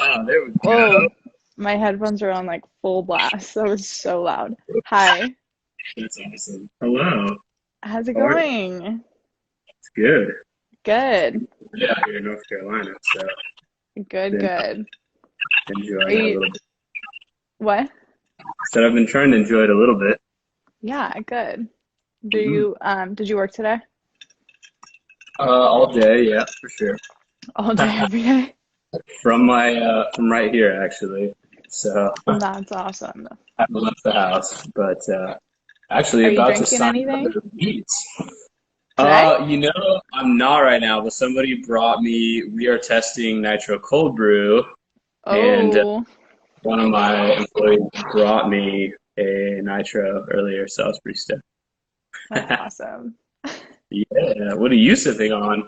There we Whoa, go. my headphones are on like full blast. That was so loud. Hi, That's awesome. Hello. how's it How are you? going? It's good. Good, Yeah, here in North Carolina, so good, been good. Are enjoying it a you, little bit. what? So I've been trying to enjoy it a little bit. Yeah, good. Mhm. Did you work today? All day, yeah, for sure. All day, every day? From right here actually. So That's awesome. I haven't left the house, but actually Are you about to drinking sign anything another lease. today? I'm not right now, but somebody brought me. We are testing nitro cold brew, and Oh, one of my employees brought me a nitro earlier, so I was pretty stoked. that's awesome. Yeah, what are you sipping on?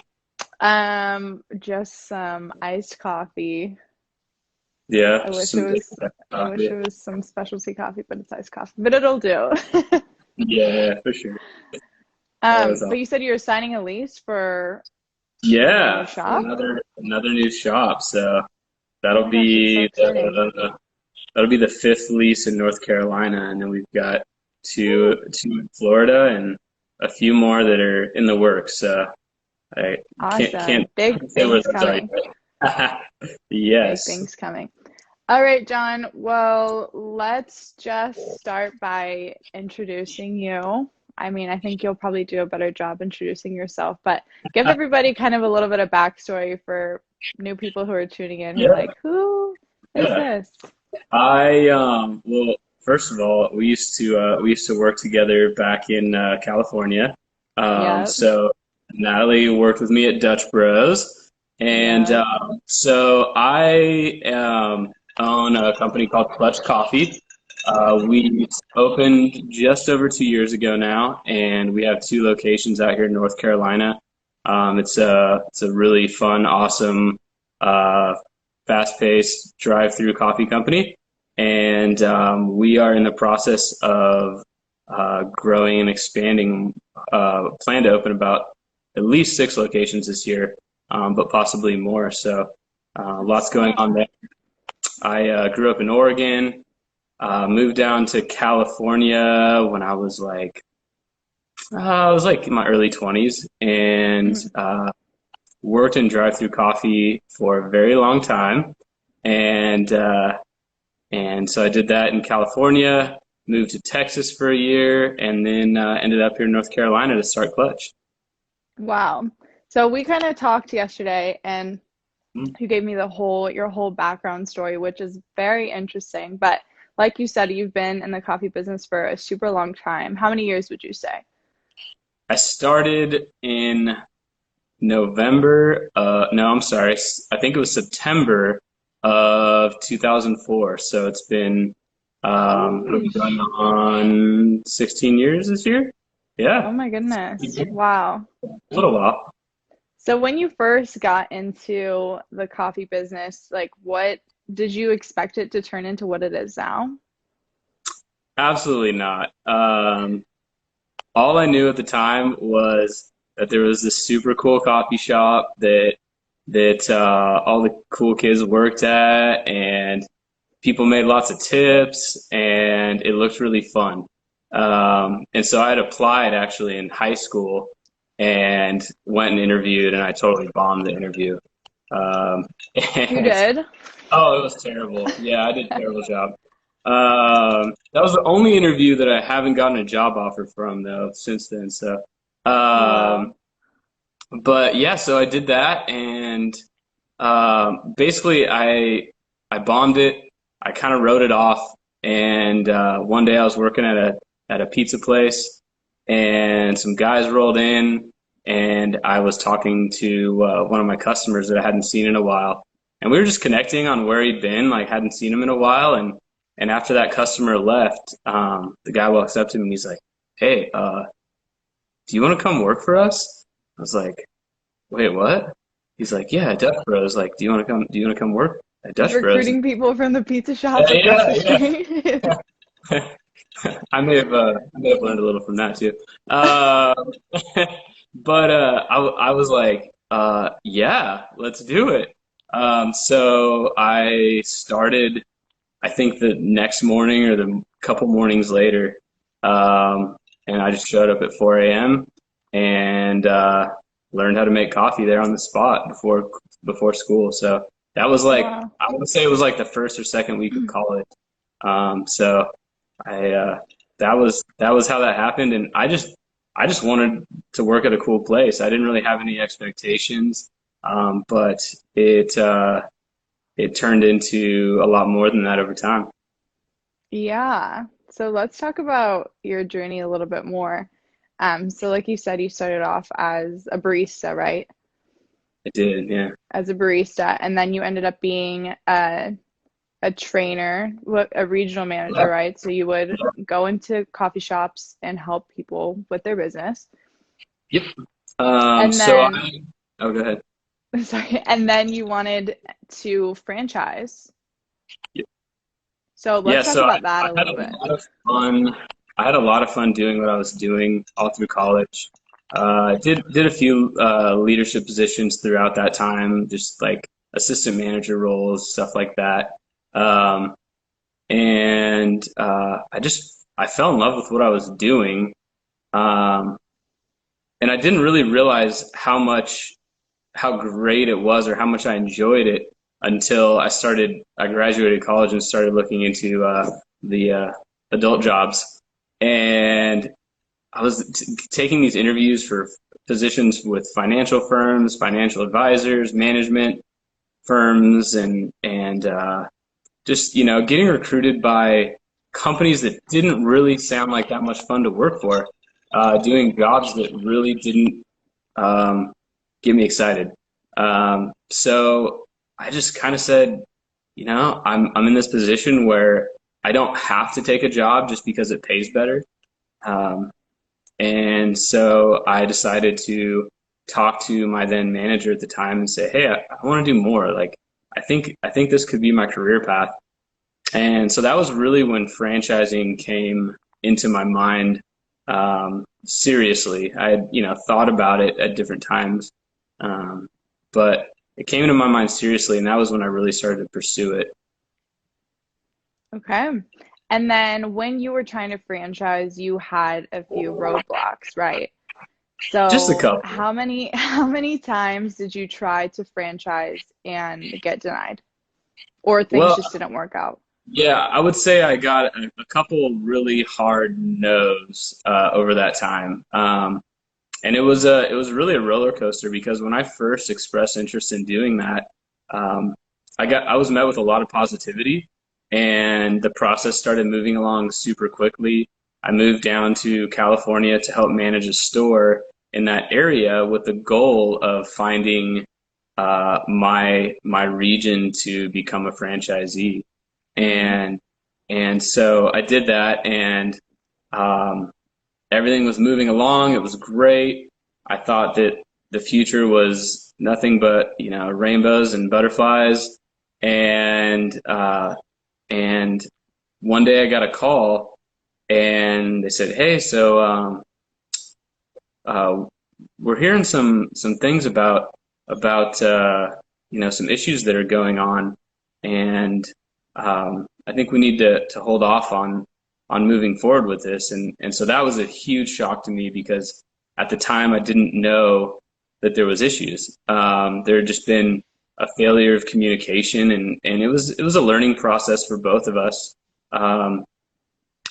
Just some iced coffee. Yeah, I just wish some it good was, I wish coffee. it was some specialty coffee, but it's iced coffee. But it'll do. Yeah, for sure. That was But awesome. you said you were signing a lease for a new Yeah, for shop? another new shop. So Oh that'll my gosh, that's so be exciting. that'll be the fifth lease in North Carolina, and then we've got two in Florida and a few more that are in the works. So I Awesome. Big can't say where things those are coming. yet. Big Yes. things coming. All right, John. Well, let's just start by introducing you. I mean, I think you'll probably do a better job introducing yourself, but give everybody kind of a little bit of backstory for new people who are tuning in who are Yeah. like, who is Yeah. this? Well, first of all, we used to work together back in California. Yep, So Natalie worked with me at Dutch Bros, and yep. so I own a company called Clutch Coffee. We opened just over 2 years ago now, and we have two locations out here in North Carolina. It's a really fun, awesome, uh, fast-paced drive-through coffee company, and we are in the process of growing and expanding. Plan to open about at least six locations this year, but possibly more. So That's lots going sick. on there. I grew up in Oregon, moved down to California when I was like in my early 20s, and Mhm. worked in drive-through coffee for a very long time, and so I did that in California, moved to Texas for a year, and then ended up here in North Carolina to start Clutch. Wow. So we kind of talked yesterday and Mm. you gave me your whole background story, which is very interesting. But like you said, you've been in the coffee business for a super long time. How many years would you say? I started in November. No, I'm sorry. I think it was September of 2004. So it's been it'll Holy be going sh! on 16 years this year. Oh Yeah, my goodness. Wow. a little while. So when you first got into the coffee business, like what did you expect it to turn into what it is now? Absolutely not. All I knew at the time was that there was this super cool coffee shop that all the cool kids worked at, and people made lots of tips, and it looked really fun. And so I had applied actually in high school and went and interviewed, and I totally bombed the interview. Um, You and did? Oh, it was terrible. Yeah, I did a terrible job. That was the only interview that I haven't gotten a job offer from though since then. So, Wow. um, but yeah, so I did that, and basically I bombed it. I kind of wrote it off, and one day I was working at a pizza place, and some guys rolled in, and I was talking to one of my customers that I hadn't seen in a while, and we were just connecting on where he'd been, like hadn't seen him in a while, and after that customer left, the guy walks up to me and he's like, "Hey, do you want to come work for us?" I was like, "Wait, what?" He's like, "Yeah, Dutch Bros. Like, do you want to come work at Dutch Bros?" Recruiting people from the pizza shop across the Yeah, street. yeah. I may have learned a little from that too. Uh, but I was like, yeah, let's do it. So I started, I think the next morning or the couple mornings later, and I just showed up at 4 a.m. and learned how to make coffee there on the spot before school. So that was like, Wow. I would say it was like the first or second week of college. So I that was how that happened, and I just wanted to work at a cool place. I didn't really have any expectations, but it turned into a lot more than that over time. Yeah. So let's talk about your journey a little bit more. So like you said, you started off as a barista, right? I did, yeah. As a barista, and then you ended up being a trainer, a regional manager, right? So you would go into coffee shops and help people with their business. Yep. And So then, I, oh, go ahead. sorry, and then you wanted to franchise. So Yeah, let's talk so about that I a had little a bit. lot of fun. I had a lot of fun doing what I was doing all through college. Did a few leadership positions throughout that time, just like assistant manager roles, stuff like that. Um, and I fell in love with what I was doing, um, and I didn't really realize how great it was or how much I enjoyed it until I graduated college and started looking into the adult jobs. And I was taking these interviews for positions with financial firms, financial advisors, management firms, and just, getting recruited by companies that didn't really sound like that much fun to work for, doing jobs that really didn't um, get me excited. So I just kind of said, I'm in this position where I don't have to take a job just because it pays better. Um, and so I decided to talk to my then manager at the time and say, "Hey, I want to do more. Like, I think this could be my career path." And so that was really when franchising came into my mind, seriously. I had, thought about it at different times, um, but it came into my mind seriously, and that was when I really started to pursue it. Okay. And then when you were trying to franchise, you had a few roadblocks, right? Just a So couple. how many times did you try to franchise and get denied? Or things Well, just didn't work out? yeah, I would say I got a couple really hard no's over that time. And it was really a roller coaster because when I first expressed interest in doing that, um, I was met with a lot of positivity, and the process started moving along super quickly. I moved down to California to help manage a store in that area with the goal of finding my region to become a franchisee, Hmm. and so I did that, and um, everything was moving along. It was great. I thought that the future was nothing but, rainbows and butterflies. And and one day I got a call, and they said, "Hey, so uh, we're hearing some things about some issues that are going on, and I think we need to hold off on moving forward with this." And so that was a huge shock to me because at the time I didn't know that there was issues. There had just been a failure of communication, and it was a learning process for both of us. Um,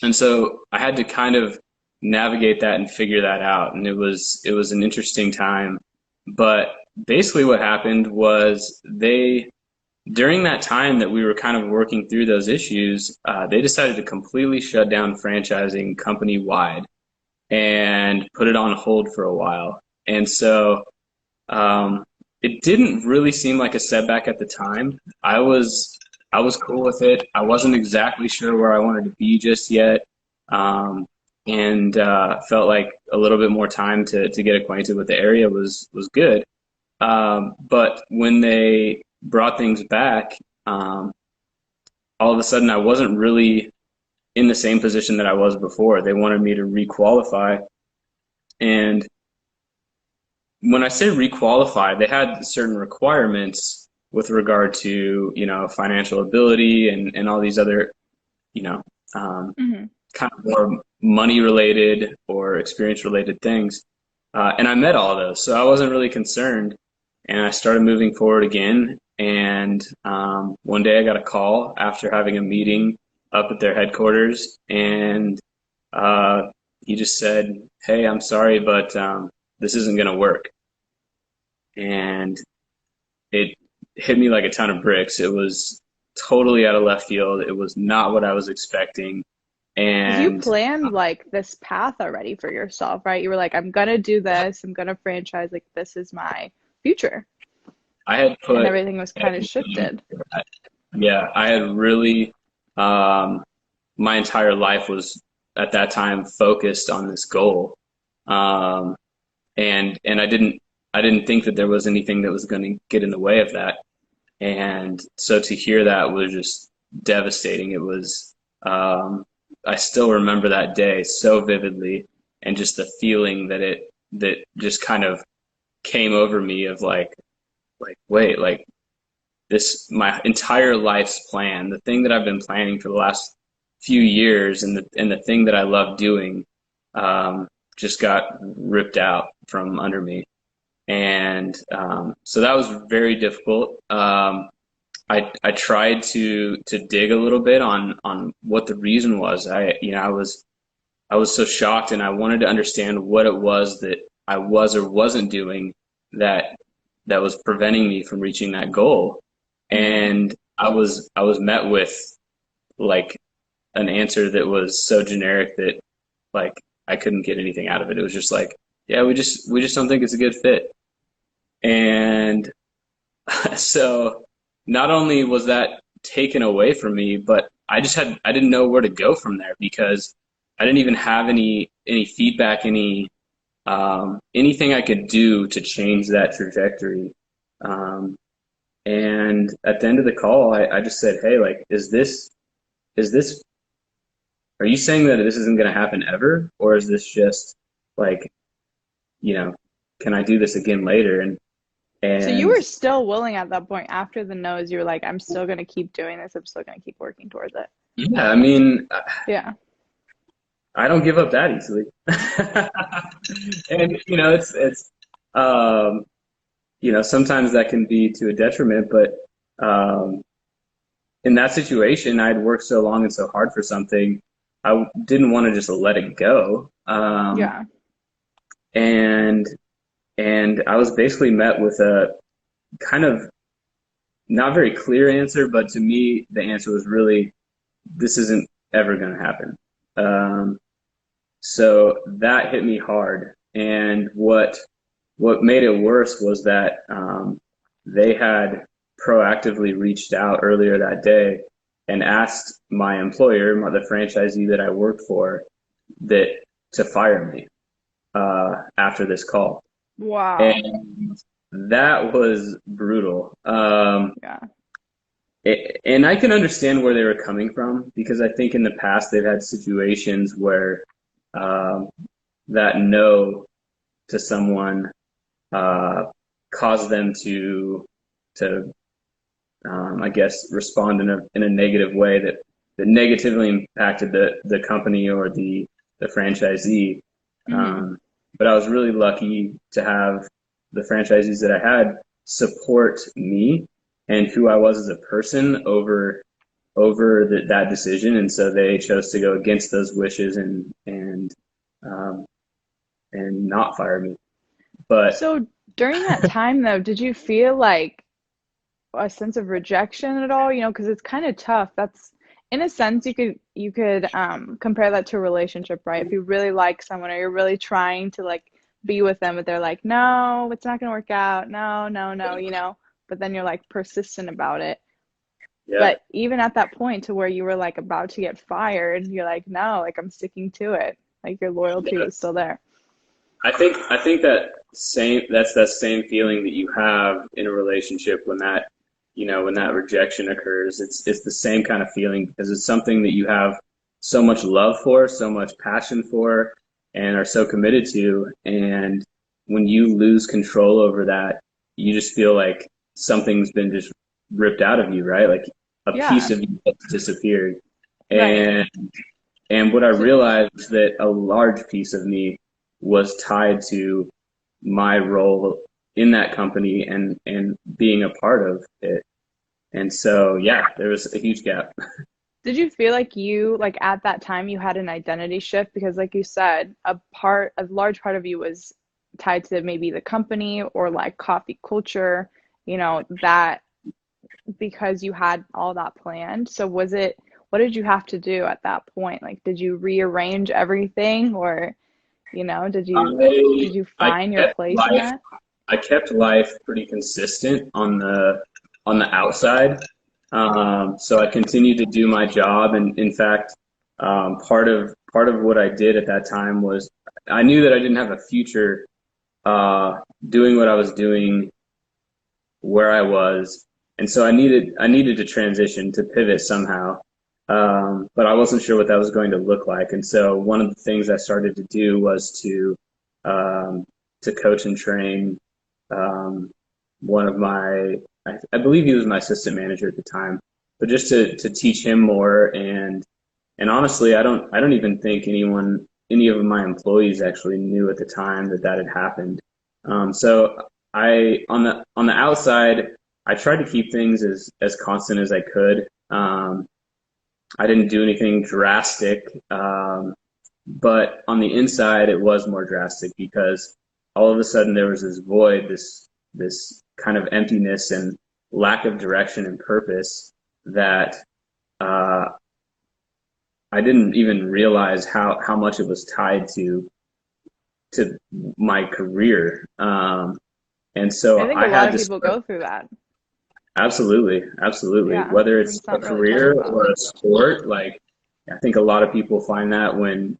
and so I had to kind of navigate that and figure that out, and it was an interesting time. But basically, what happened was during that time that we were kind of working through those issues, they decided to completely shut down franchising company wide and put it on hold for a while. And so um, it didn't really seem like a setback at the time. I was cool with it. I wasn't exactly sure where I wanted to be just yet, um, and felt like a little bit more time to get acquainted with the area was good. But when they brought things back, um, all of a sudden I wasn't really in the same position that I was before. They wanted me to requalify, and when I say requalify, they had certain requirements with regard to, financial ability and all these other, you know, um, Hmm. kind of more money related or experience related things. And I met all of those, so I wasn't really concerned. And I started moving forward again. And one day I got a call after having a meeting up at their headquarters, and uh, he just said, "Hey, I'm sorry, but this isn't going to work." And it hit me like a ton of bricks. It was totally out of left field. It was not what I was expecting. Because you And planned like this path already for yourself, right? You were like, I'm gonna do this, I'm gonna franchise, like this is my future. I had And put, everything was kind of shifted. yeah, I had really, um, my entire life was at that time focused on this goal. Um, and I didn't think that there was anything that was going to get in the way of that. And so to hear that was just devastating. It was, I still remember that day so vividly, and just the feeling that just kind of came over me of wait, like this, my entire life's plan, the thing that I've been planning for the last few years, and the thing that I love doing, just got ripped out from under me. And so that was very difficult. I tried to dig a little bit on what the reason was. I was so shocked, and I wanted to understand what it was that I was or wasn't doing that that was preventing me from reaching that goal. Hmm. And I was met with like an answer that was so generic that like I couldn't get anything out of it. It was just like, yeah, we just don't think it's a good fit. And so not only was that taken away from me, but I didn't know where to go from there, because I didn't even have any feedback, anything I could do to change that trajectory. Um, and at the end of the call, I just said, "Hey, like, is this, are you saying that this isn't going to happen ever, or is this just like, you know, can I do this again later?" So you And were still willing at that point after the no's, you were like, I'm still gonna keep doing this, I'm still gonna keep working towards it. yeah, I mean, Yeah. I don't give up that easily. And um, sometimes that can be to a detriment, but um, in that situation, I'd worked so long and so hard for something, I didn't want to just let it go. Yeah. And and I was basically met with a kind of not very clear answer, but to me, the answer was really, this isn't ever going to happen. Um, so that hit me hard. And what made it worse was that they had proactively reached out earlier that day and asked my employer, the franchisee that I worked for, that to fire me after this call. Wow. And that was brutal. Yeah. And I can understand where they were coming from, because I think in the past they've had situations where um, that no to someone uh, caused them to I guess respond in a negative way that negatively impacted the company or the franchisee. Hmm. Um, but I was really lucky to have the franchisees that I had support me and who I was as a person over that decision, and so they chose to go against those wishes um, and not fire me. But So during that time though, did you feel like a sense of rejection at all? Because it's kind of tough. That's in a sense you could compare that to a relationship, right? If you really like someone or you're really trying to like be with them, but they're like, no, it's not gonna work out. No, no, no, but then you're like persistent about it. yeah, But even at that point to where you were like about to get fired, you're like, no, like I'm sticking to it. Like your loyalty yeah. was still there. I think that's that same feeling that you have in a relationship when that rejection occurs. It's the same kind of feeling, because it's something that you have so much love for, so much passion for, and are so committed to. And when you lose control over that, you just feel like something's been just ripped out of you, right? Like a piece Yeah, of you just disappeared. right. And what I So, realized is that a large piece of me was tied to my role in that company and being a part of it. And so, yeah, there was a huge gap. did you feel like like at that time you had an identity shift? Because like you said, a large part of you was tied to maybe the company or like coffee culture, that because you had all that planned. So what did you have to do at that point? Like, did you rearrange everything or, did I you I find your kept place in life that? I kept life pretty consistent on the outside. So I continued to do my job, and in fact, part of what I did at that time was I knew that I didn't have a future uh, doing what I was doing where I was, and so I needed to transition to pivot somehow. But I wasn't sure what that was going to look like, and so one of the things I started to do was um, to coach and train one of I believe he was my assistant manager at the time, but just to teach him more and honestly, I don't even think any of my employees actually knew at the time that that had happened. So on the outside, I tried to keep things as constant as I could. I didn't do anything drastic, but on the inside, it was more drastic because all of a sudden there was this void, this kind of emptiness and lack of direction and purpose that uh, I didn't even realize how much it was tied to my career. And I so think a I lot had of to people start go through that. absolutely, absolutely. Yeah, Whether and it's it's a not really talked career about. or a sport, like I think a lot of people find that when,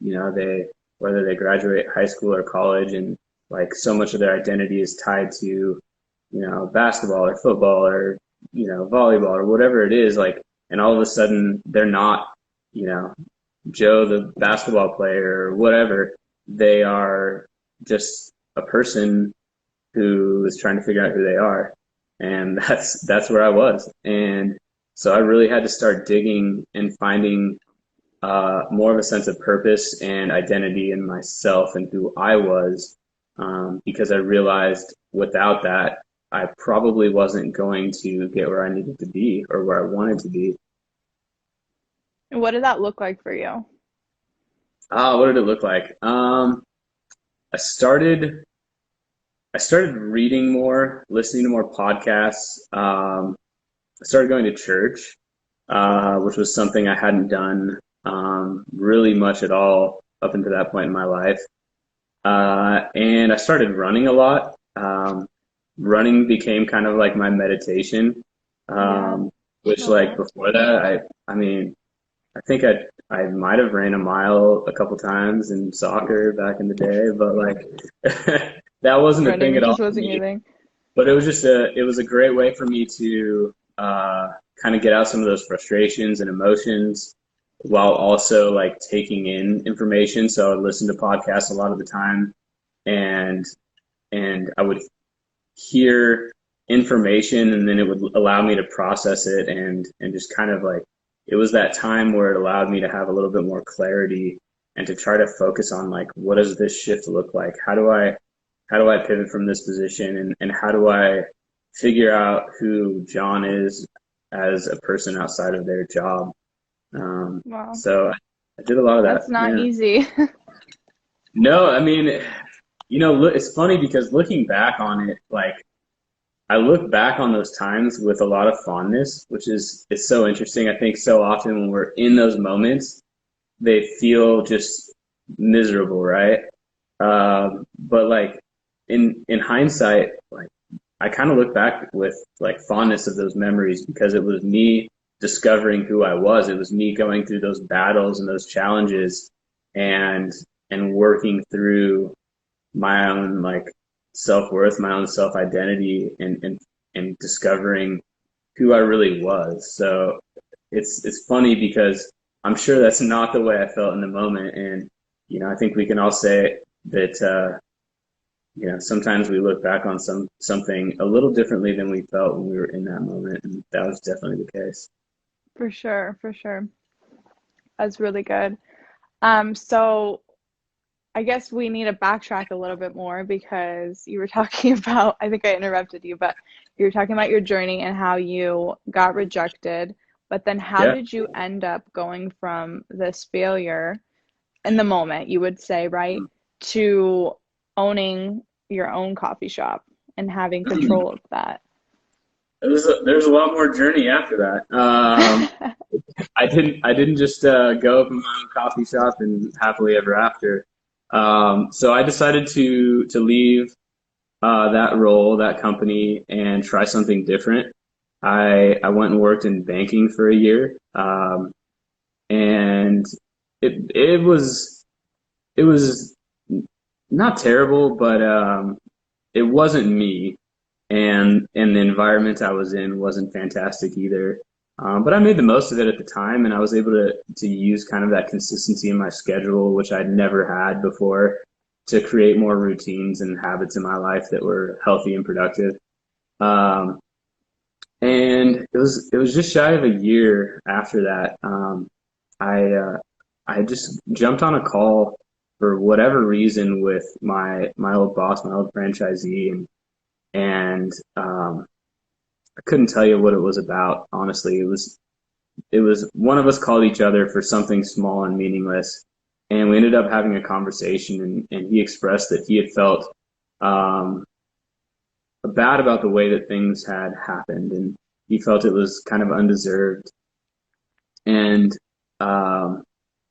whether they graduate high school or college and like so much of their identity is tied to, basketball or football or, volleyball or whatever it is, like, and all of a sudden they're not, you know, Joe, the basketball player or whatever. They are just a person who is trying to figure out who they are. And that's where I was. And so I really had to start digging and finding more of a sense of purpose and identity in myself and who I was, because I realized without that, I probably wasn't going to get where I needed to be or where I wanted to be. And what did that look like for you? What did it look like? I started I started reading more, listening to more podcasts. I started going to church, which was something I hadn't done really much at all up until that point in my life. And I started running a lot. Running became kind of like my meditation, Yeah, which love like that. before that, I mean, I think I might have ran a mile a couple times in soccer back in the day, but like that wasn't a thing Running at all just for wasn't your me. thing. But it was a great way for me to kind of get out some of those frustrations and emotions while also like taking in information. So I would listen to podcasts a lot of the time, and I would hear information, and then it would allow me to process it and just kind of like it was that time where it allowed me to have a little bit more clarity and to try to focus on like what does this shift look like? How do I pivot from this position and how do I figure out who John is as a person outside of their job? Wow, So I did a lot of that. that's not Yeah. easy. No, I mean, look, it's funny because looking back on it, like I look back on those times with a lot of fondness, which is it's so interesting. I think so often when we're in those moments, they feel just miserable, right? But like in hindsight, like I kind of look back with like fondness of those memories because it was me discovering who I was. It was me going through those battles and those challenges and working through my own like self-worth, my own self-identity and discovering who I really was. So it's funny because I'm sure that's not the way I felt in the moment. And, I think we can all say that sometimes we look back on something a little differently than we felt when we were in that moment, and that was definitely the case. For sure, for sure. That's really good. So I guess we need to backtrack a little bit more because you were talking about, I think I interrupted you, but you were talking about your journey and how you got rejected. But then how Yeah. did you end up going from this failure in the moment, you would say, right, to owning your own coffee shop and having control of that? There's a lot more journey after that. I didn't just go open my own coffee shop and happily ever after. So I decided to leave that role, that company, and try something different. I went and worked in banking for a year, and it was not terrible, but it wasn't me, and the environment I was in wasn't fantastic either. But I made the most of it at the time, and I was able to use kind of that consistency in my schedule, which I'd never had before, to create more routines and habits in my life that were healthy and productive. Um, and it was just shy of a year after that. I I just jumped on a call for whatever reason with my old boss, my old franchisee, and I couldn't tell you what it was about. Honestly, it was one of us called each other for something small and meaningless, and we ended up having a conversation, and he expressed that he had felt um, bad about the way that things had happened, and he felt it was kind of undeserved, and um,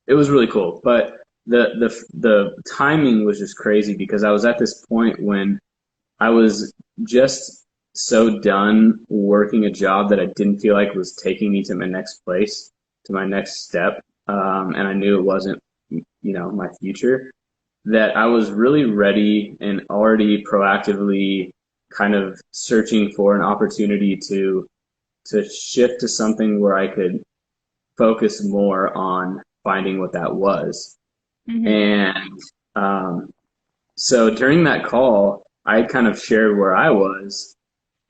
it was really cool. But the timing was just crazy because I was at this point when I was just so done working a job that I didn't feel like was taking me to my next place, to my next step, and I knew it wasn't, my future. That I was really ready and already proactively kind of searching for an opportunity to shift to something where I could focus more on finding what that was. Hmm. And um, so during that call, I kind of shared where I was,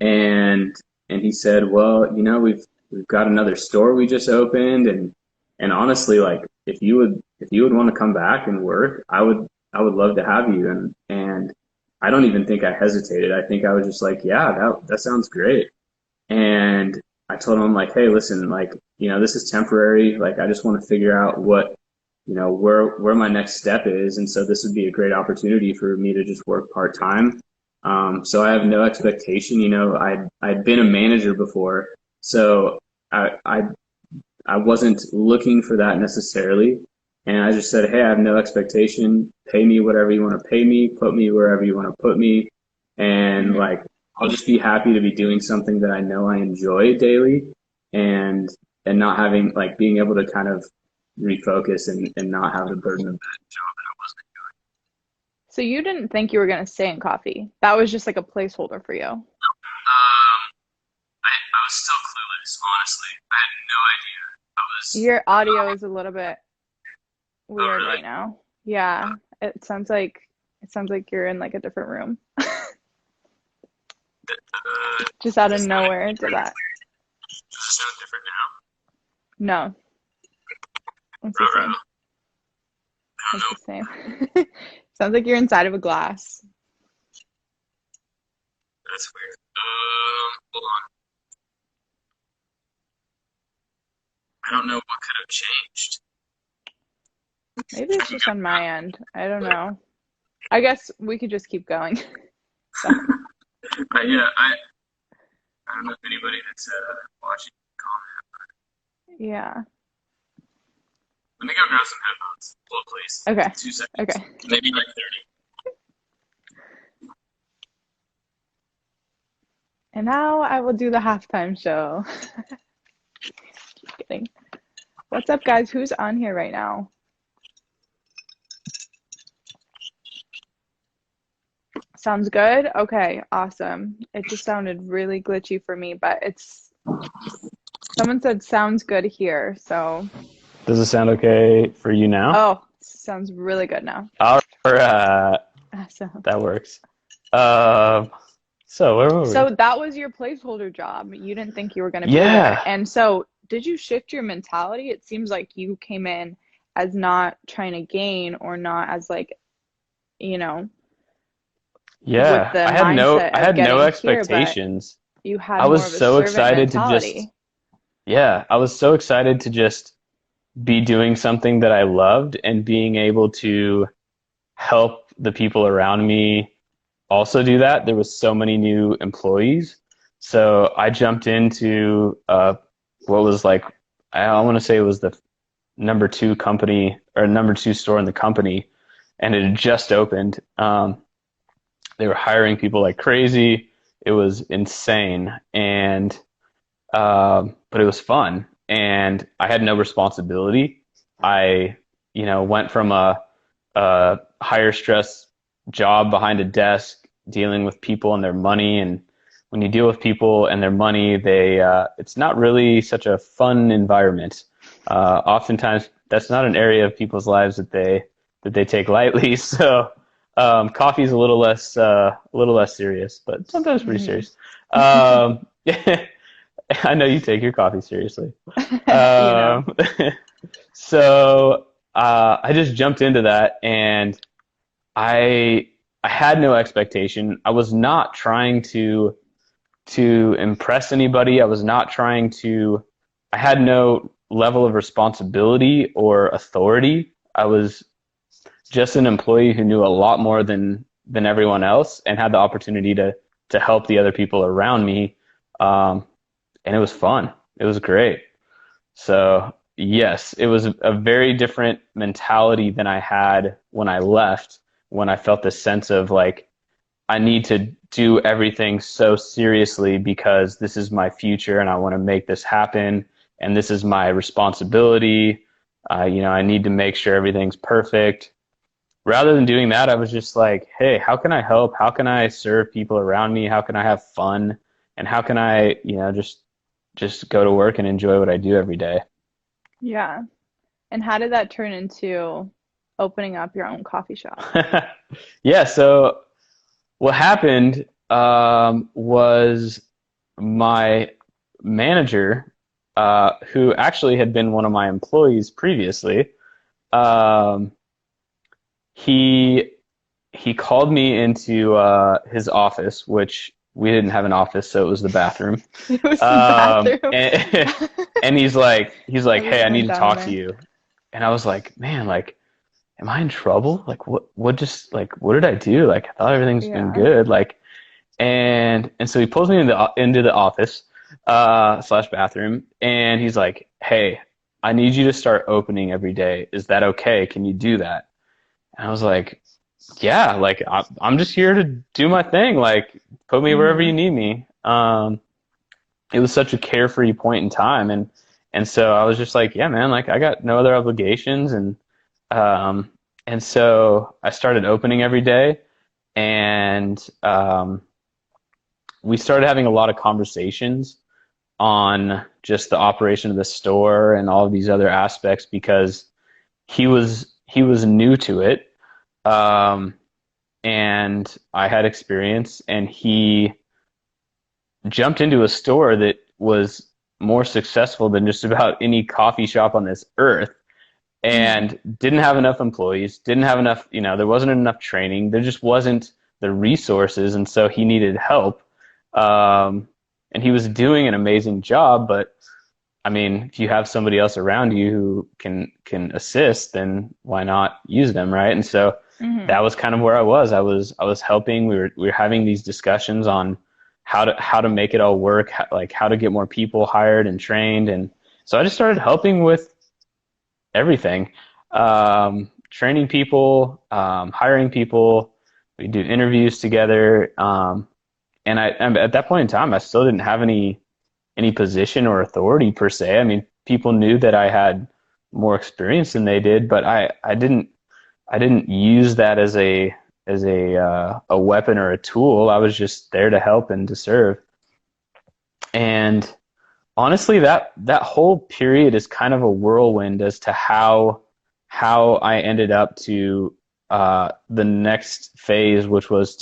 and and he said, "Well, we've got another store we just opened, and honestly, like if you would want to come back and work, I would love to have you." And I don't even think I hesitated. I think I was just like, "Yeah, that sounds great." And I told him, like, "Hey, listen, like, this is temporary. Like, I just want to figure out where my next step is, and so this would be a great opportunity for me to just work part time. So I have no expectation. I'd been a manager before, so I wasn't looking for that necessarily, and I just said, hey, I have no expectation. Pay me whatever you want to pay me. Put me wherever you want to put me, and Hmm. like I'll just be happy to be doing something that I know I enjoy daily, and and not having like being able to kind of refocus and not have the burden of that job that I wasn't So you didn't think you were going to stay in coffee. That was just like a placeholder for you. I was still clueless, honestly. I had no idea. I was, Your audio is a little bit oh, weird really? right now. Yeah, it sounds like you're in like a different room. Just out of Does nowhere did that. it sound different now? No, it's the Right. same. I don't It's know. the same. Sounds like you're inside of a glass. That's weird. Hold on. I don't know what could have changed. Maybe I it's can just on my end. I don't know. I guess we could just keep going. So, go. I don't know if anybody that's watching can comment. yeah. Let me go grab some headphones. Hold please. Okay. 2 seconds. Okay. Maybe like 30. And now I will do the halftime show. Just kidding. What's up, guys? Who's on here right now? Sounds good? Okay, awesome. It just sounded really glitchy for me, but someone said sounds good here. So, Does it sound okay for you now? oh, sounds really good now. All right. Awesome. That works. Um, so where were we? So that was your placeholder job. You didn't think you were going to be there. Yeah, And so did you shift your mentality? It seems like you came in as not trying to gain or not as like, you know, with yeah. the I mindset of had no getting here, but expectations. you had I more was of a so servant excited to just, mentality. yeah, I was so excited to just be doing something that I loved and being able to help the people around me also do that. There was so many new employees. So I jumped into what was like, I want to say it was the number two company or number two store in the company, and it had just opened. They were hiring people like crazy. It was insane, and but it was fun, and I had no responsibility. I, went from a higher stress job behind a desk dealing with people and their money. And when you deal with people and their money, it's not really such a fun environment. Oftentimes, that's not an area of people's lives that they take lightly. So, coffee's a little less serious, but sometimes pretty Hmm. serious. Um, I know you take your coffee seriously. You know. Um, so I just jumped into that, and I I had no expectation. I was not trying to impress anybody. I was not trying to. I had no level of responsibility or authority. I was just an employee who knew a lot more than everyone else and had the opportunity to help the other people around me. Um, and it was fun. It was great. So, yes, it was a very different mentality than I had when I left, when I felt this sense of like, I need to do everything so seriously because this is my future and I want to make this happen. And this is my responsibility. I need to make sure everything's perfect. Rather than doing that, I was just like, hey, how can I help? How can I serve people around me? How can I have fun? And how can I, just go to work and enjoy what I do every day? Yeah. And how did that turn into opening up your own coffee shop? Yeah, so what happened was my manager, who actually had been one of my employees previously, um, he he called me into his office, which we didn't have an office, so it was the bathroom. It was the bathroom. And, and he's like, hey, I Everyone need went to down talk to there. you. And I was like, man, like, am I in trouble? Like, what did I do? Like, I thought everything's been Yeah. good. Like, and so he pulls me into the office, slash bathroom, and he's like, hey, I need you to start opening every day. Is that okay? Can you do that? And I was like, yeah, like I'm just here to do my thing. Like, put me wherever you Hmm. need me. It was such a carefree point in time, and so I was just like, yeah, man, like I got no other obligations, um, and so I started opening every day, and we started having a lot of conversations on just the operation of the store and all of these other aspects because he was new to it, um, and I had experience, and he jumped into a store that was more successful than just about any coffee shop on this earth, Hmm. and didn't have enough employees, didn't have enough, there wasn't enough training, there just wasn't the resources, and so he needed help. Um, and he was doing an amazing job, but I mean, if you have somebody else around you who can assist, then why not use them, right? And so Hmm. that was kind of where I was helping. We were having these discussions on how to make it all work, like how to get more people hired and trained, and so I just started helping with everything, training people, hiring people. We do interviews together, and at that point in time, I still didn't have any position or authority per se. I mean, people knew that I had more experience than they did, but I didn't use that as a weapon or a tool. I was just there to help and to serve. And honestly, that whole period is kind of a whirlwind as to how I ended up to the next phase, which was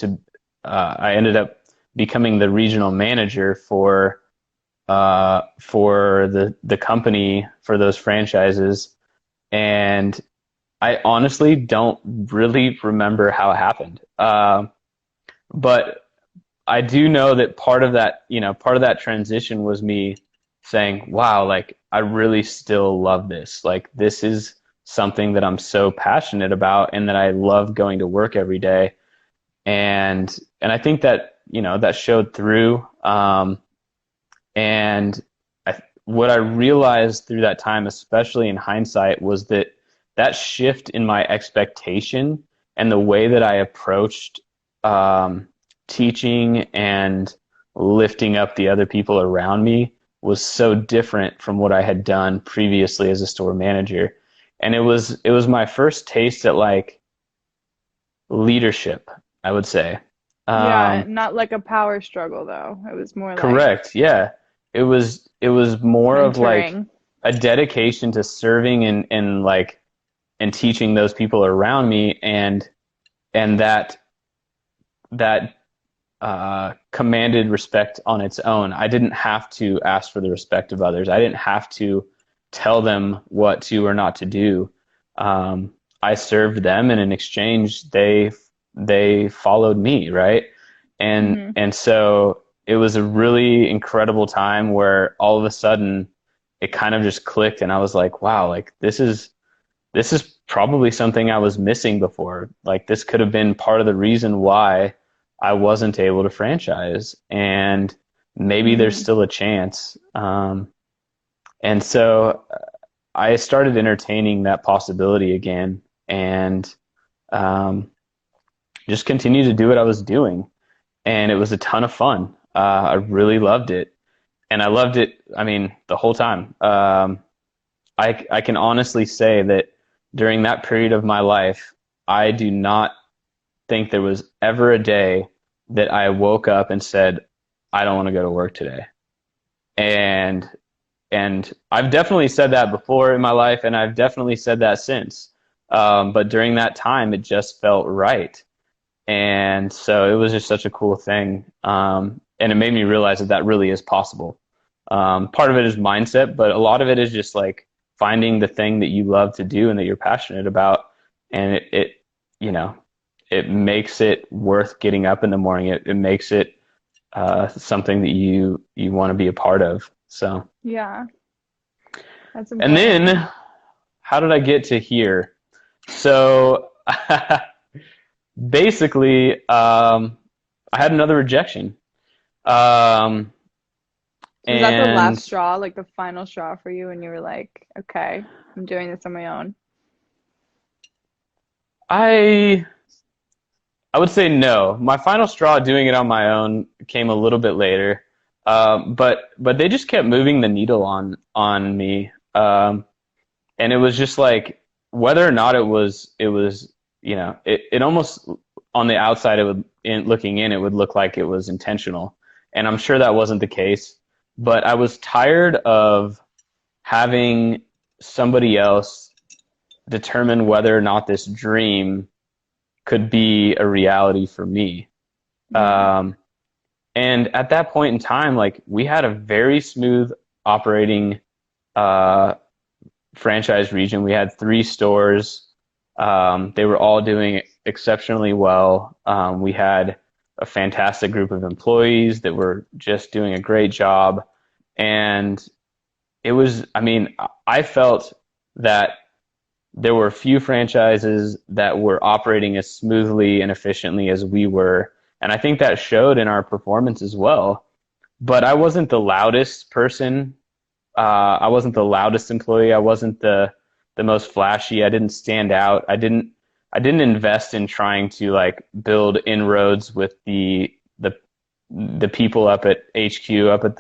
I ended up becoming the regional manager for the company for those franchises. And I honestly don't really remember how it happened. But I do know that part of that, part of that transition was me saying, wow, like I really still love this. Like this is something that I'm so passionate about and that I love going to work every day. And I think that, that showed through. And what I realized through that time, especially in hindsight, was that that shift in my expectation and the way that I approached um, teaching and lifting up the other people around me was so different from what I had done previously as a store manager. And it was my first taste at like leadership, I would say. Yeah, Um, not like a power struggle though. It was more like Correct. Yeah. It was more of like mentoring. a dedication to serving and like and teaching those people around me and that commanded respect on its own. I didn't have to ask for the respect of others. I didn't have to tell them what to or not to do. I served them, and in exchange, they followed me, right? And Hmm. and so it was a really incredible time where all of a sudden it kind of just clicked, and I was like, wow, like this is probably something I was missing before. Like this could have been part of the reason why I wasn't able to franchise, and maybe there's Hmm. still a chance. And so I started entertaining that possibility again, and um, just continued to do what I was doing, and it was a ton of fun. I really loved it, and I loved it. I mean, the whole time. I can honestly say that during that period of my life, I do not think there was ever a day that I woke up and said, I don't want to go to work today. And and I've definitely said that before in my life, and I've definitely said that since. But during that time, it just felt right. And so it was just such a cool thing. And it made me realize that that really is possible. Part of it is mindset, but a lot of it is just like finding the thing that you love to do and that you're passionate about. And you know, it makes it worth getting up in the morning. It makes it something that you want to be a part of. So, Yeah, that's and important. then how did I get to here? So basically, I had another rejection. Um, Was that the last and straw, like the final straw for you, and you were like, okay, I'm doing this on my own? I I would say no. My final straw doing it on my own came a little bit later. But they just kept moving the needle on me. And it was just like whether or not it was it almost on the outside it would looking in it would look like it was intentional. And I'm sure that wasn't the case. But I was tired of having somebody else determine whether or not this dream could be a reality for me. Mm. Um, and at that point in time, like we had a very smooth operating uh, franchise region. We had three stores. They were all doing exceptionally well. We had a fantastic group of employees that were just doing a great job. And I mean, I felt that there were a few franchises that were operating as smoothly and efficiently as we were. And I think that showed in our performance as well. But I wasn't the loudest person. I wasn't the loudest employee. I wasn't the most flashy. I didn't stand out. I didn't invest in trying to like build inroads with the people up at HQ, up at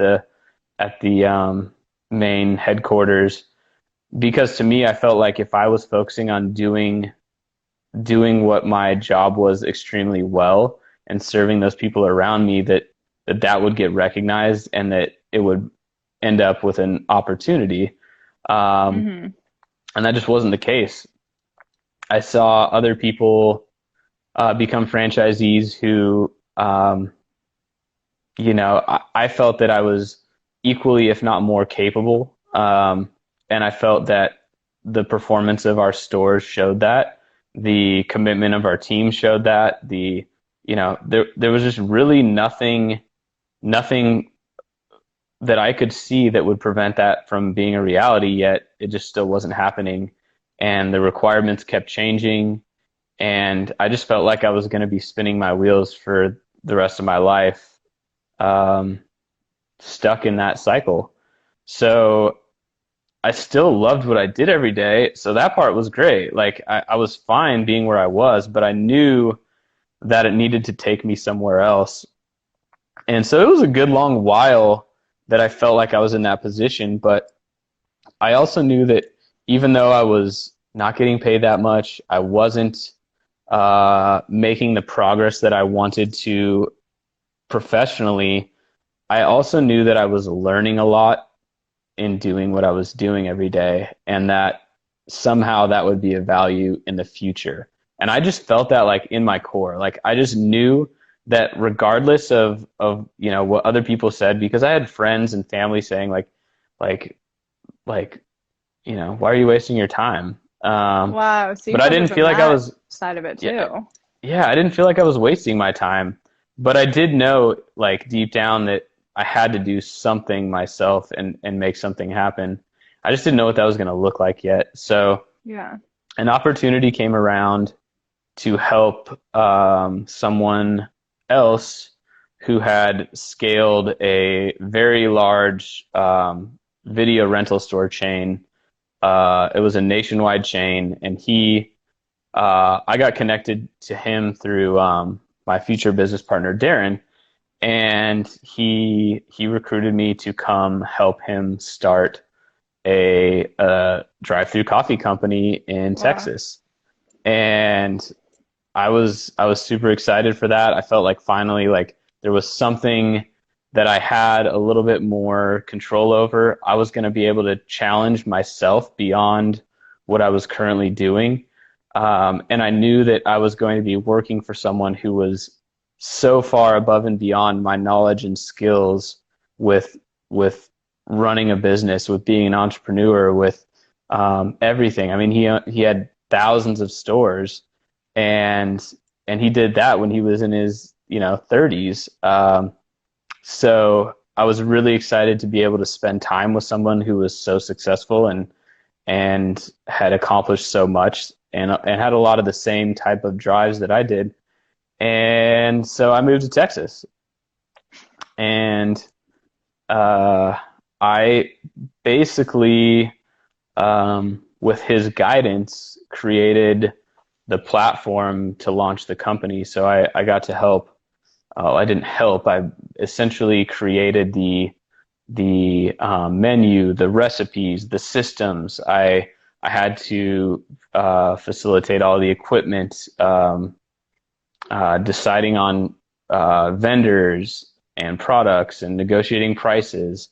the main headquarters, because to me, I felt like if I was focusing on doing what my job was extremely well and serving those people around me, that would get recognized and that it would end up with an opportunity. Um, Hmm. and that just wasn't the case. I saw other people become franchisees who um, I felt that I was equally, if not more capable. And I felt that the performance of our stores showed that. The commitment of our team showed that. There was just really nothing that I could see that would prevent that from being a reality, yet it just still wasn't happening. And the requirements kept changing. And I just felt like I was going to be spinning my wheels for the rest of my life, um, stuck in that cycle. So I still loved what I did every day. So that part was great. Like I was fine being where I was, but I knew that it needed to take me somewhere else. And so it was a good long while that I felt like I was in that position. But I also knew that even though I was not getting paid that much, I wasn't making the progress that I wanted to professionally. I also knew that I was learning a lot in doing what I was doing every day, and that somehow that would be of value in the future. And I just felt that like in my core. Like I just knew that regardless of what other people said, because I had friends and family saying like like why are you wasting your time? Wow, so you But I felt it didn't from feel like I that was, side of it yeah, too. yeah, I didn't feel like I was wasting my time. But I did know, like deep down, that I had to do something myself and make something happen. I just didn't know what that was going to look like yet. So Yeah. an opportunity came around to help someone else who had scaled a very large video rental store chain. It was a nationwide chain, and I got connected to him through my future business partner Darren, and he recruited me to come help him start a drive-through coffee company in Wow. Texas. And I was super excited for that. I felt like finally like there was something that I had a little bit more control over. I was going to be able to challenge myself beyond what I was currently doing. And I knew that I was going to be working for someone who was so far above and beyond my knowledge and skills with with running a business, with being an entrepreneur, with everything. I mean, he had thousands of stores, and he did that when he was in his 30s. So I was really excited to be able to spend time with someone who was so successful and had accomplished so much and had a lot of the same type of drives that I did. And so I moved to Texas, and uh, I basically, with his guidance, created the platform to launch the company. So I got to help. I didn't help. I essentially created the menu, the recipes, the systems. I had to facilitate all the equipment, deciding on vendors and products and negotiating prices.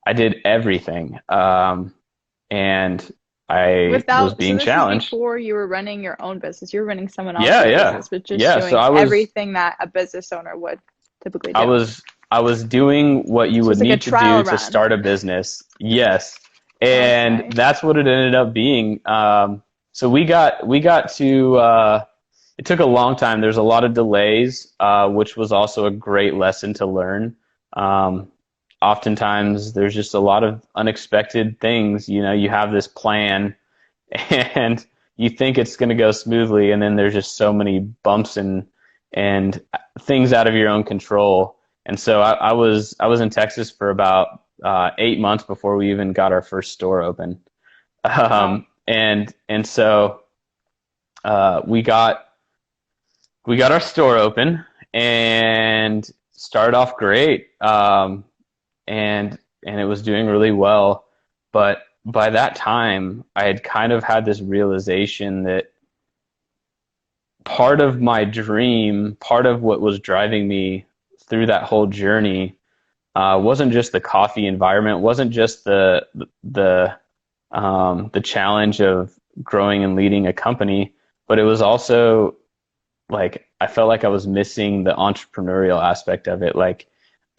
I did everything, and I was So being this is challenged. before you were running your own business. You're running someone Yeah, else's yeah, business, but just yeah. So doing everything that a business owner would typically I do. was I was doing what you So would it's like a need to do trial to run. start a business. Yes. And Okay. that's what it ended up being. So we got to it took a long time. There's a lot of delays, which was also a great lesson to learn. Um, Oftentimes there's just a lot of unexpected things. You have this plan and you think it's going to go smoothly, and then there's just so many bumps and things out of your own control. And so I was in Texas for about 8 months before we even got our first store open. Wow. And so we got our store open and started off great. And it was doing really well. But by that time, I had kind of had this realization that part of my dream, part of what was driving me through that whole journey, wasn't just the coffee environment, wasn't just the challenge of growing and leading a company, but it was also like I felt like I was missing the entrepreneurial aspect of it. Like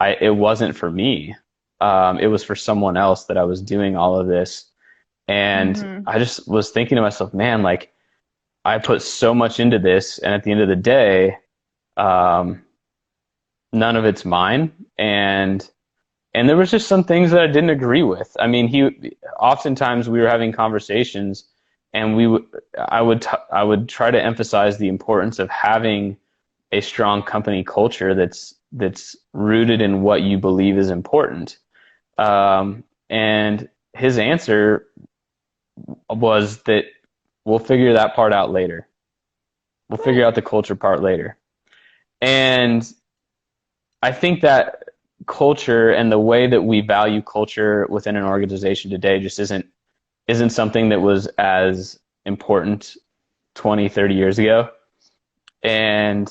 it wasn't for me. It was for someone else that I was doing all of this. And Hmm. I just was thinking to myself, man, like I put so much into this, and at the end of the day, um, none of it's mine. And there was just some things that I didn't agree with. I mean, oftentimes we were having conversations, and I would try to emphasize the importance of having a strong company culture that's rooted in what you believe is important. And his answer was that we'll figure that part out later. We'll figure out the culture part later. And I think that culture and the way that we value culture within an organization today just isn't something that was as important 20, 30 years ago. And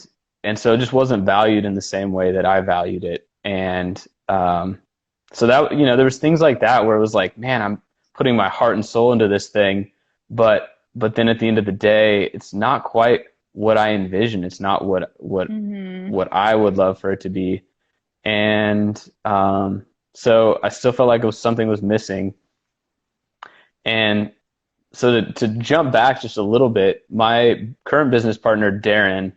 so it just wasn't valued in the same way that I valued it. And so that, there was things like that where it was like, man, I'm putting my heart and soul into this thing, but then at the end of the day, it's not quite what I envision. It's not Hmm. what I would love for it to be. And so I still felt like it was something was missing. And so to jump back just a little bit, my current business partner, Darren,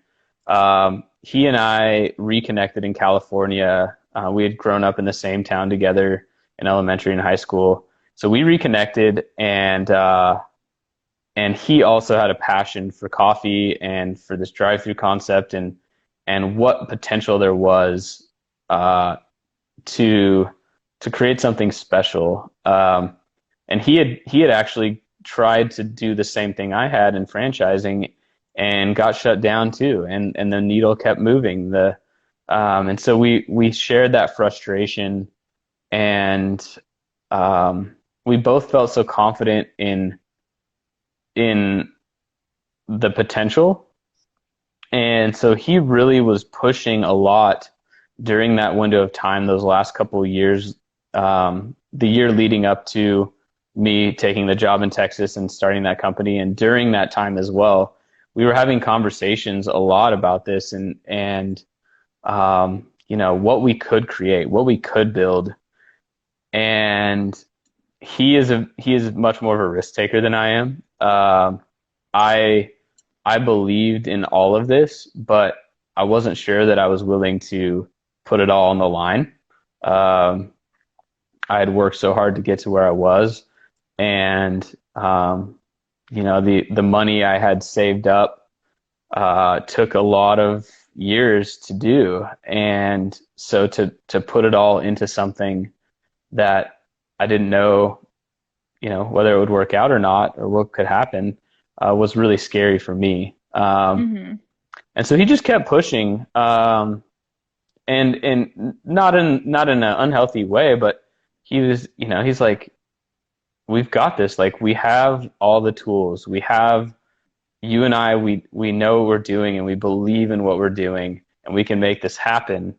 he and I reconnected in California. We had grown up in the same town together in elementary and high school. So we reconnected, and he also had a passion for coffee and for this drive-through concept, and what potential there was uh, to create something special. And he had actually tried to do the same thing I had in franchising and got shut down too. And the needle kept moving. And so we shared that frustration, and we both felt so confident in the potential. And so he really was pushing a lot during that window of time, those last couple of years, the year leading up to me taking the job in Texas and starting that company. And during that time as well, we were having conversations a lot about this, and what we could create, what we could build. And he is much more of a risk taker than I am. I I believed in all of this, but I wasn't sure that I was willing to put it all on the line. Um, I had worked so hard to get to where I was, and the money I had saved up took a lot of years to do, and so to put it all into something that I didn't know, whether it would work out or not, or what could happen, was really scary for me. Hmm. And so he just kept pushing, and not in an unhealthy way, but he's like, we've got this. Like, we have all the tools. We have you and I. We know what we're doing, and we believe in what we're doing, and we can make this happen.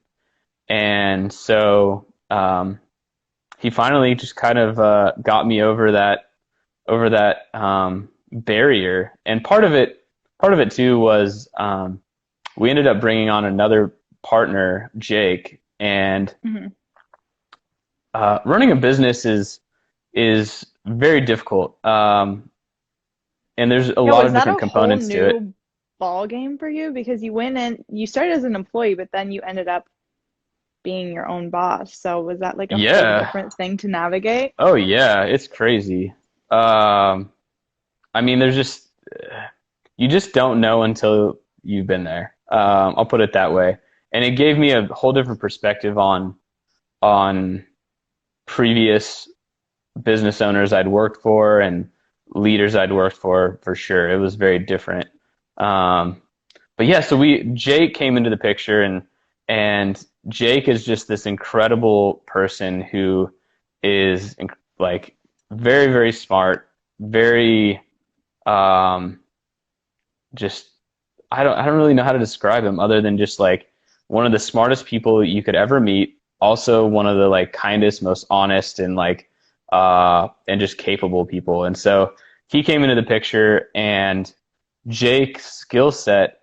And so he finally just kind of got me over that barrier. And part of it too was we ended up bringing on another partner, Jake, and Hmm. running a business is very difficult. And there's a Yeah, lot was of that different a whole components to it. new ball game for you? Because you went in, you started as an employee, but then you ended up being your own boss. So was that like a whole Yeah. different thing to navigate? Oh yeah, it's crazy. Um, I mean, you just don't know until you've been there. I'll put it that way. And it gave me a whole different perspective on previous business owners I'd worked for and leaders I'd worked for sure. It was very different. Um, but yeah, so Jake came into the picture, and Jake is just this incredible person who is like very, very smart, very um, just I don't really know how to describe him other than just like one of the smartest people you could ever meet. Also one of the like kindest, most honest, and just capable people. And so he came into the picture, and Jake's skill set,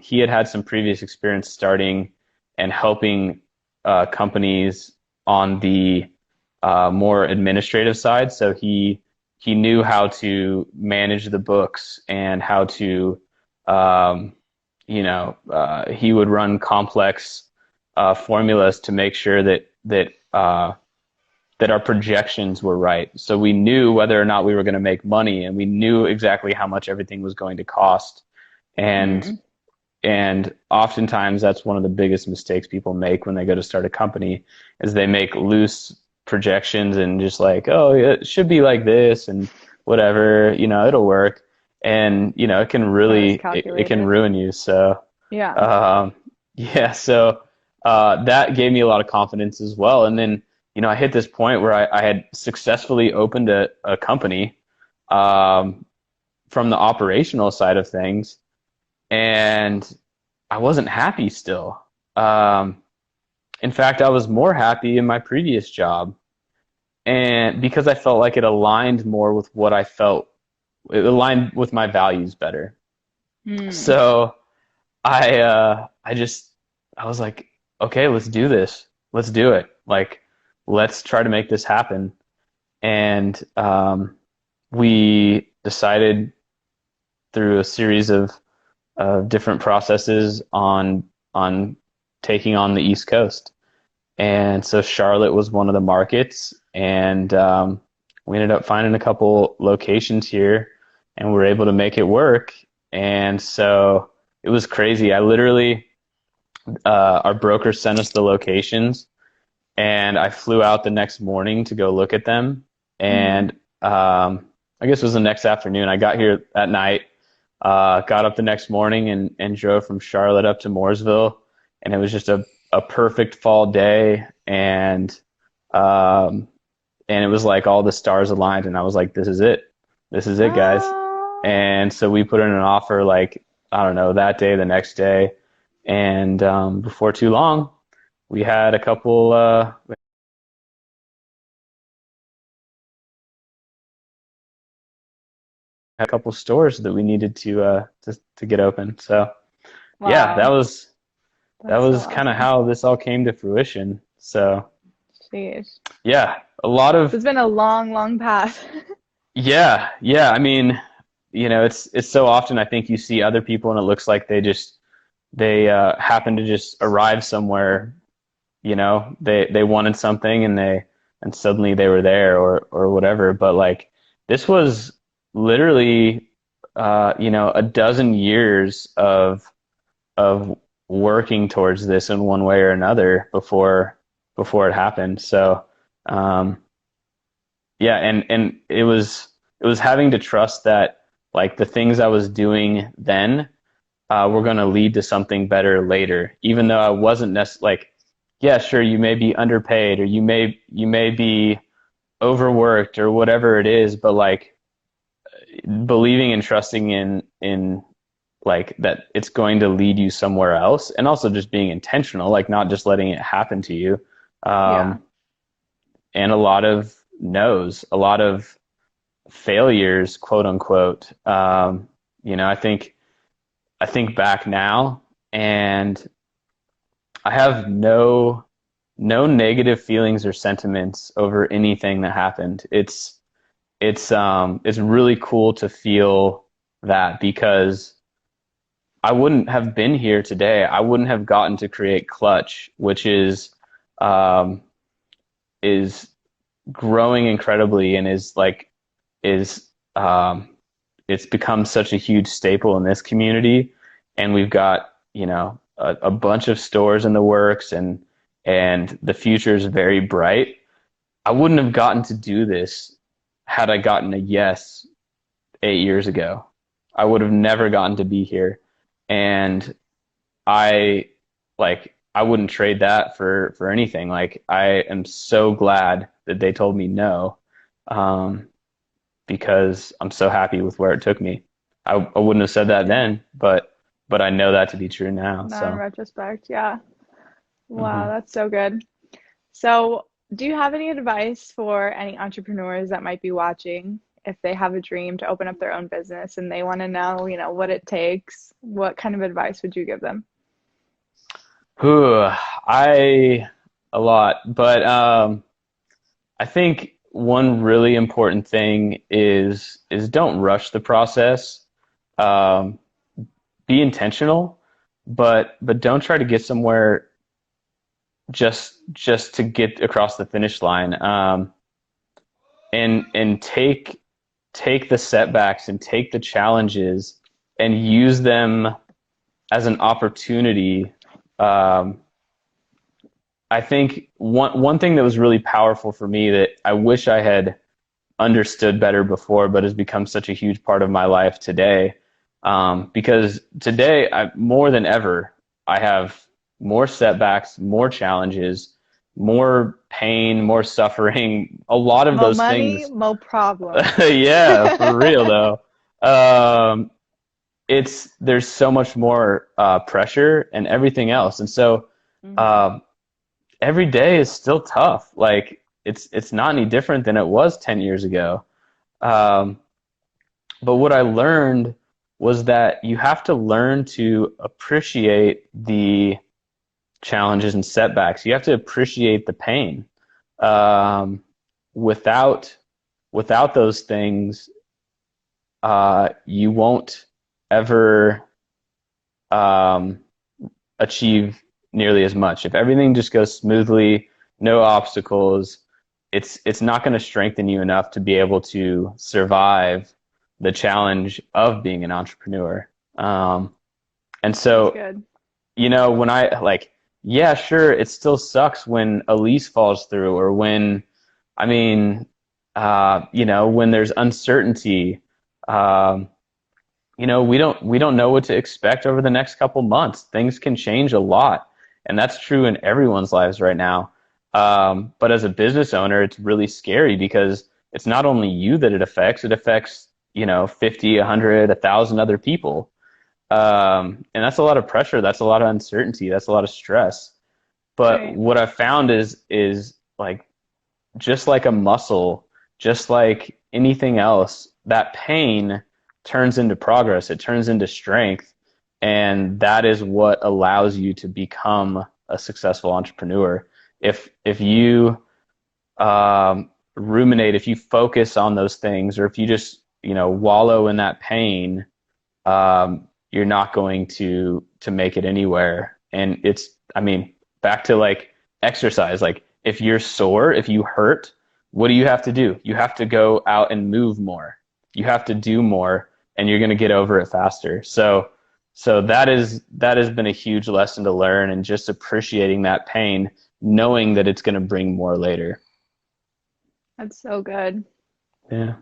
he had had some previous experience starting and helping companies on the more administrative side. So he knew how to manage the books and how to, um, he would run complex formulas to make sure that our projections were right. So we knew whether or not we were going to make money, and we knew exactly how much everything was going to cost. And Mm. and oftentimes that's one of the biggest mistakes people make when they go to start a company is they make loose projections and just like, oh, yeah, it should be like this and whatever, it'll work. And, it can Not as it can calculated. ruin you. So, Yeah. um, yeah, so that gave me a lot of confidence as well. And then, I hit this point where I had successfully opened a company um, from the operational side of things, and I wasn't happy still. Um, in fact, I was more happy in my previous job, and because I felt like it aligned more with what I felt, it aligned with my values better. Mm. So I just I was like, okay, let's do this. Let's do it. Like, let's try to make this happen. And we decided through a series of different processes on taking on the East Coast. And so Charlotte was one of the markets, and we ended up finding a couple locations here, and we were able to make it work. And so it was crazy. I literally, our broker sent us the locations, and I flew out the next morning to go look at them. Mm. And I guess it was the next afternoon. I got here at night, got up the next morning and drove from Charlotte up to Mooresville, and it was just a perfect fall day, um, and it was like all the stars aligned, and I was like, this is it, guys. Oh, And so we put in an offer like I don't know that day, the next day, and before too long, we had a couple stores that we needed to get open. So yeah, wow. that That's so was kind of awesome. how this all came to fruition. So Jeez. yeah, a lot So of it's been a long, long path. yeah. I mean, it's so often I think you see other people and it looks like they happen to just arrive somewhere. They wanted something and suddenly they were there or whatever. But like this was literally a dozen years of working towards this in one way or another before it happened. So um, yeah, and it was having to trust that like the things I was doing then were going to lead to something better later, even though I wasn't necessarily like, yeah, sure, you may be underpaid or you may be overworked or whatever it is, but like believing and trusting in like that it's going to lead you somewhere else, and also just being intentional, like not just letting it happen to you. Yeah. Um, and a lot of no's, a lot of failures, quote unquote. I think back now, and I have no negative feelings or sentiments over anything that happened. It's really cool to feel that because I wouldn't have been here today. I wouldn't have gotten to create Clutch, which um, is growing incredibly and is it's become such a huge staple in this community. And we've got a bunch of stores in the works, and the future is very bright. I wouldn't have gotten to do this had I gotten a yes 8 years ago. I would have never gotten to be here. And I I wouldn't trade that for anything. Like I am so glad that they told me no, um, because I'm so happy with where it took me. I wouldn't have said that Yeah. then, but I know that to be true now. Now in So retrospect, yeah. Wow, mhm. that's so good. So, do you have any advice for any entrepreneurs that might be watching? if they have a dream to open up their own business and they want to know, what it takes, what kind of advice would you give them? Whew, a lot, but I think one really important thing is don't rush the process. Um, be intentional, but don't try to get somewhere just to get across the finish line. And take the setbacks and take the challenges and use them as an opportunity. Um, I think one thing that was really powerful for me that I wish I had understood better before, but has become such a huge part of my life today. Because today, more than ever, I have more setbacks, more challenges, more pain, more suffering. A lot of More those money, things. more problems. Yeah, for real though. Um, there's so much more pressure and everything else, and so Hmm. um, every day is still tough. Like it's not any different than it was 10 years ago. Um, but what I learned was that you have to learn to appreciate the challenges and setbacks. You have to appreciate the pain. Um, without without those things, you won't ever um, achieve nearly as much. If everything just goes smoothly, no obstacles, it's not going to strengthen you enough to be able to survive the challenge of being an entrepreneur. And That's so, good. when yeah, sure, it still sucks when a lease falls through or when, I mean, when there's uncertainty. Um, we don't know what to expect over the next couple months. Things can change a lot, and that's true in everyone's lives right now. But as a business owner, it's really scary because it's not only you that it affects 50, 100, 1,000 other people. And that's a lot of pressure. That's a lot of uncertainty. That's a lot of stress. But Right. what I've found is like just like a muscle, just like anything else, that pain turns into progress. It turns into strength. And that is what allows you to become a successful entrepreneur. If you ruminate, if you focus on those things, or if you just, wallow in that pain, you're not going to make it anywhere. And I mean, back to like exercise, like if you're sore, if you hurt, what do you have to do? You have to go out and move more. You have to do more, and you're going to get over it faster. So that has been a huge lesson to learn, and just appreciating that pain, knowing that it's going to bring more later. That's so good. Yeah.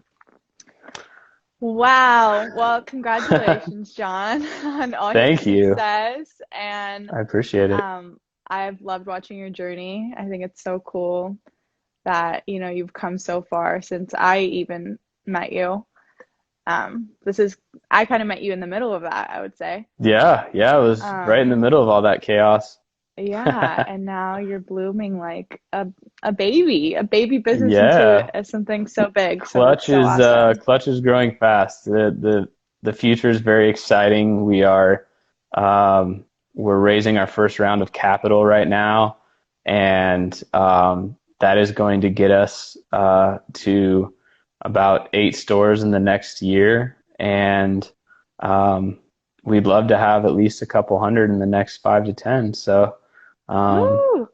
Wow. Well, congratulations, John, on all your Thank you. success. And I appreciate it. um, I've loved watching your journey. I think it's so cool that, you've come so far since I even met you. This is, I kind of met you in the middle of that, I would say. Yeah, yeah, I was right in the Um, middle of all that chaos. yeah, and now you're blooming like a baby business into Yeah, something so big. So that's so awesome. Clutch is growing fast. The future is very exciting. Um, we're raising our first round of capital right now, and that is going to get us to about 8 stores in the next year, and um, we'd love to have at least a couple hundred in the next 5 to 10. So, um, Woo!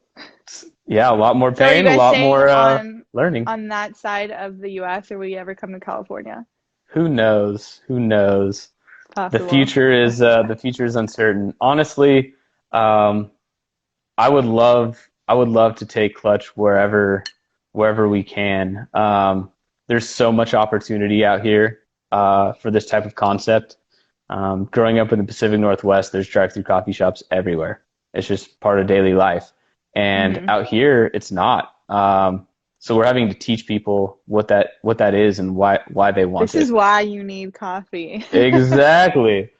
yeah, a lot more So are you pain, a guys lot staying more on learning. on that side of the US, or will you ever come to California? Who knows? Who knows? It's possible. The future is uncertain. Honestly, um, I would love to take Clutch wherever we can. There's so much opportunity out here for this type of concept. Growing up in the Pacific Northwest, there's drive-through coffee shops everywhere. It's just part of daily life. And Hmm. out here, it's not. So we're having to teach people what that is and why they want This it. is why you need coffee. Exactly.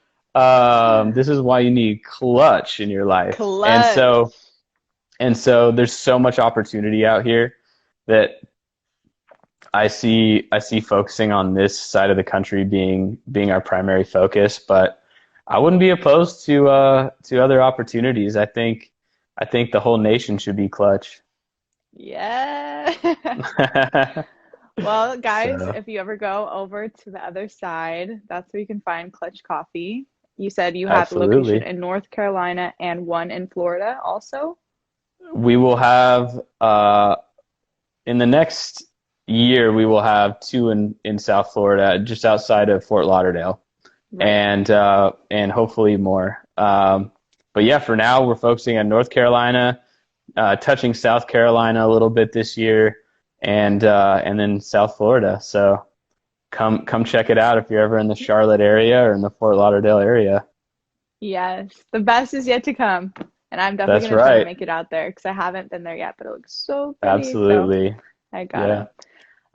This is why you need clutch in your life. And Clutch. so there's so much opportunity out here that I see focusing on this side of the country being our primary focus, but I wouldn't be opposed to other opportunities. I think the whole nation should be clutch. Yeah. Well, guys, So if you ever go over to the other side, that's where you can find Clutch Coffee. You said you have a location absolutely. in North Carolina and one in Florida also? We will have in the next year we will have two in South Florida, just outside of Fort Lauderdale, Right. and hopefully more. But yeah, for now we're focusing on North Carolina, touching South Carolina a little bit this year, and then South Florida. So come check it out if you're ever in the Charlotte area or in the Fort Lauderdale area. Yes. The best is yet to come. And I'm definitely That's going to try to right. make it out there because I haven't been there yet, but it looks so pretty. So Absolutely. I gotta.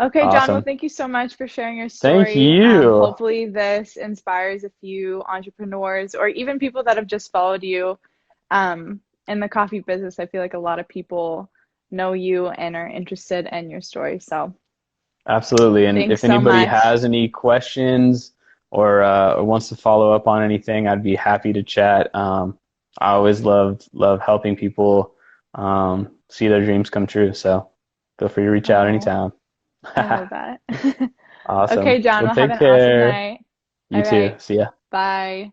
Yeah. Okay, John, well, Awesome. thank you so much for sharing your Thank story. you. Hopefully, this inspires a few entrepreneurs or even people that have just followed you in the coffee business. I feel like a lot of people know you and are interested in your story. So, Absolutely. And thanks if so anybody much. has any questions or wants to follow up on anything, I'd be happy to chat. I always love helping people see their dreams come true. So feel free to reach out Oh, anytime. I love that. Awesome. Okay, John, Well, well, have take an awesome care. night. You All too. right, See ya. bye.